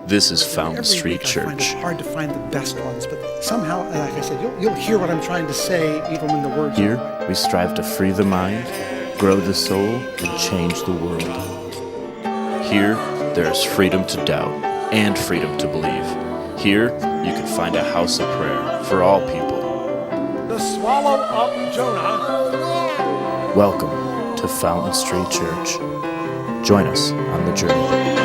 This is Fountain Every Street week I find it Church. hard to find the best ones, but somehow, like I said, you'll hear what I'm trying to say even when the words Here, aren't right. we strive to free the mind, grow the soul, and change the world. Here, there is freedom to doubt and freedom to believe. Here, you can find a house of prayer for all people. The swallow up Jonah. Welcome to Fountain Street Church. Join us on the journey.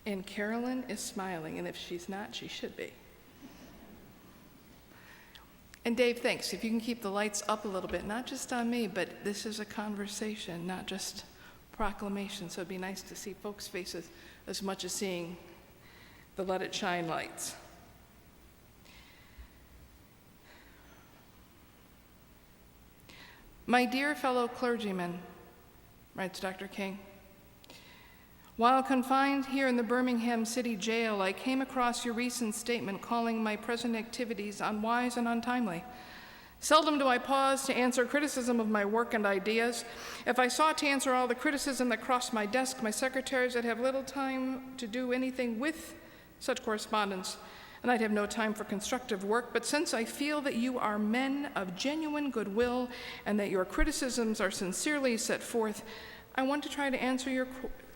And Carolyn is smiling, and if she's not, she should be. And Dave, thanks. If you can keep the lights up a little bit, not just on me, but this is a conversation, not just proclamation. So it'd be nice to see folks' faces as much as seeing the Let It Shine lights. My dear fellow clergymen, writes Dr. King, while confined here in the Birmingham City Jail, I came across your recent statement calling my present activities unwise and untimely. Seldom do I pause to answer criticism of my work and ideas. If I sought to answer all the criticism that crossed my desk, my secretaries would have little time to do anything with such correspondence, and I'd have no time for constructive work. But since I feel that you are men of genuine goodwill and that your criticisms are sincerely set forth, I want to try to answer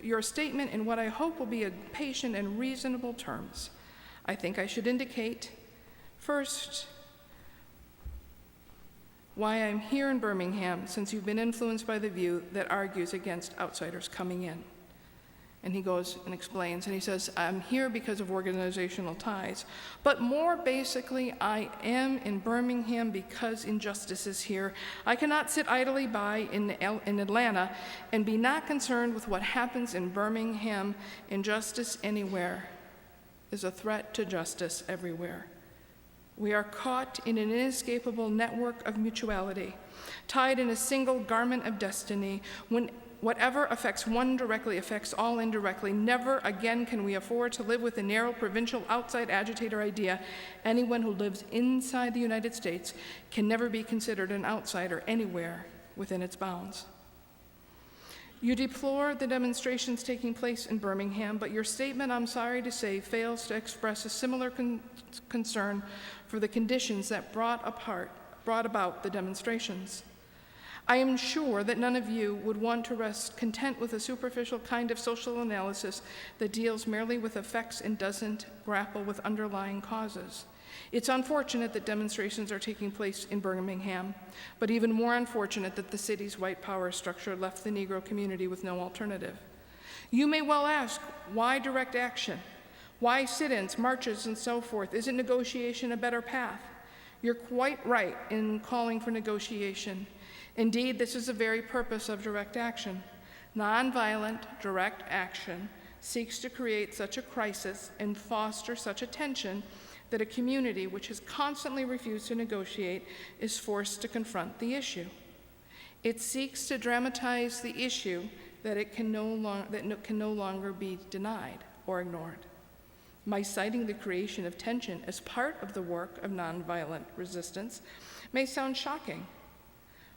your statement in what I hope will be a patient and reasonable terms. I think I should indicate, first, why I'm here in Birmingham, since you've been influenced by the view that argues against outsiders coming in. And he goes and explains, and he says, I'm here because of organizational ties. But more basically, I am in Birmingham because injustice is here. I cannot sit idly by in Atlanta and be not concerned with what happens in Birmingham. Injustice anywhere is a threat to justice everywhere. We are caught in an inescapable network of mutuality, tied in a single garment of destiny. When whatever affects one directly affects all indirectly. Never again can we afford to live with the narrow provincial outside agitator idea. Anyone who lives inside the United States can never be considered an outsider anywhere within its bounds. You deplore the demonstrations taking place in Birmingham, but your statement, I'm sorry to say, fails to express a similar concern for the conditions that brought about the demonstrations. I am sure that none of you would want to rest content with a superficial kind of social analysis that deals merely with effects and doesn't grapple with underlying causes. It's unfortunate that demonstrations are taking place in Birmingham, but even more unfortunate that the city's white power structure left the Negro community with no alternative. You may well ask, why direct action? Why sit-ins, marches, and so forth? Isn't negotiation a better path? You're quite right in calling for negotiation. Indeed, this is the very purpose of direct action. Nonviolent direct action seeks to create such a crisis and foster such a tension that a community which has constantly refused to negotiate is forced to confront the issue. It seeks to dramatize the issue that can no longer be denied or ignored. My citing the creation of tension as part of the work of nonviolent resistance may sound shocking,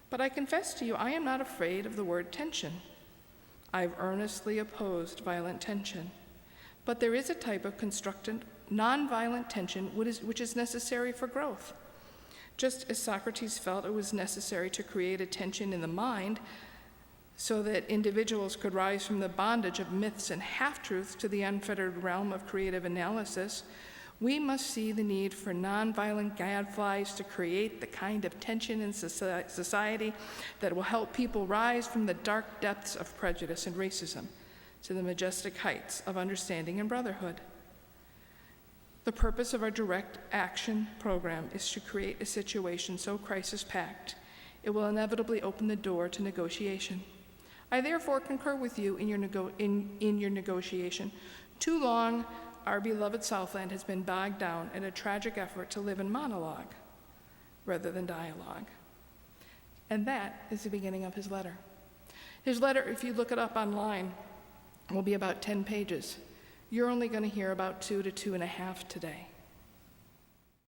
but I confess to you, I am not afraid of the word tension. I've earnestly opposed violent tension, but there is a type of constructed nonviolent tension which is necessary for growth. Just as Socrates felt it was necessary to create a tension in the mind so that individuals could rise from the bondage of myths and half-truths to the unfettered realm of creative analysis, we must see the need for nonviolent gadflies to create the kind of tension in society that will help people rise from the dark depths of prejudice and racism to the majestic heights of understanding and brotherhood. The purpose of our direct action program is to create a situation so crisis-packed, it will inevitably open the door to negotiation. I therefore concur with you in your negotiation. Too long, our beloved Southland has been bogged down in a tragic effort to live in monologue rather than dialogue. And that is the beginning of his letter. His letter, if you look it up online, will be about 10 pages. You're only going to hear about 2 to 2.5 today.